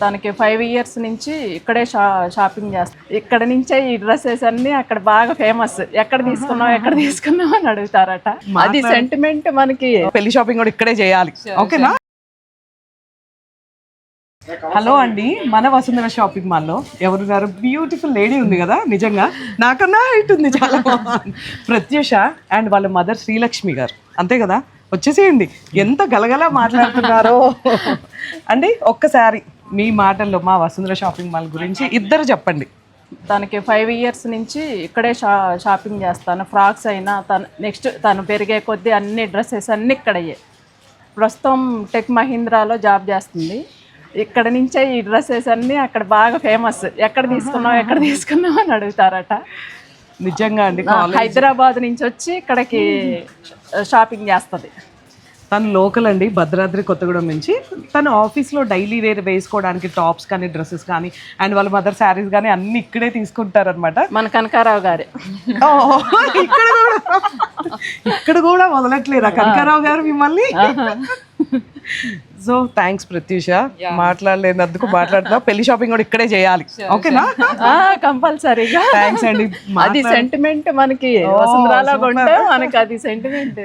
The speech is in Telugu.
తనకి 5 ఇయర్స్ నుంచి ఇక్కడే షాపింగ్ చేస్తాం. ఇక్కడ నుంచే ఈ డ్రెస్సెస్ అన్ని అక్కడ బాగా ఫేమస్. ఎక్కడ తీసుకున్నావు అని అడుగుతారట. అది సెంటిమెంట్ మనకి. పెళ్లి షాపింగ్ కూడా ఇక్కడే చేయాలి. ఓకేనా? హలో అండి, మన వసుంధర షాపింగ్ మాల్లో ఎవరున్నారు? బ్యూటిఫుల్ లేడీ ఉంది కదా, నిజంగా నాకన్నా హైట్ ఉంది చాలా. ప్రత్యూష అండ్ వాళ్ళ మదర్ శ్రీలక్ష్మి గారు, అంతే కదా? వచ్చేసేయండి. ఎంత గలగల మాట్లాడుతున్నారో అండి. ఒక్కసారి మీ మాటల్లో మా వసుంధర షాపింగ్ మాల్ గురించి ఇద్దరు చెప్పండి. తనకి 5 ఇయర్స్ నుంచి ఇక్కడే షాపింగ్ చేస్తాను. ఫ్రాక్స్ అయినా తను పెరిగే కొద్దీ అన్ని డ్రెస్సెస్ అన్నీ ఇక్కడయ్యే. ప్రస్తుతం టెక్ మహీంద్రాలో జాబ్ చేస్తుంది. ఇక్కడ నుంచే ఈ డ్రెస్సెస్ అన్నీ అక్కడ బాగా ఫేమస్. ఎక్కడ తీసుకున్నావు అని అడుగుతారట. నిజంగా అండి. హైదరాబాద్ నుంచి వచ్చి ఇక్కడికి షాపింగ్ చేస్తుంది. తను లోకల్ అండి, భద్రాద్రి కొత్తగూడెం నుంచి. తను ఆఫీస్లో డైలీ వేర్ వేసుకోవడానికి టాప్స్ కానీ డ్రెస్సెస్ కానీ అండ్ వాళ్ళ మదర్ శారీస్ కానీ అన్ని ఇక్కడే తీసుకుంటారనమాట. మన కనకారావు గారే. ఇక్కడ కూడా వదలట్లేదా కనకారావు గారు మిమ్మల్ని? సో థ్యాంక్స్ ప్రత్యూష, మాట్లాడలేనందుకు. మాట్లాడుతున్నా, పెళ్లి షాపింగ్ కూడా ఇక్కడే చేయాలి. ఓకేనా? కంపల్సరీగా. థ్యాంక్స్ అండి. అది సెంటిమెంట్ మనకి. వసుంధరాలో కొంటే మనకి అది సెంటిమెంట్.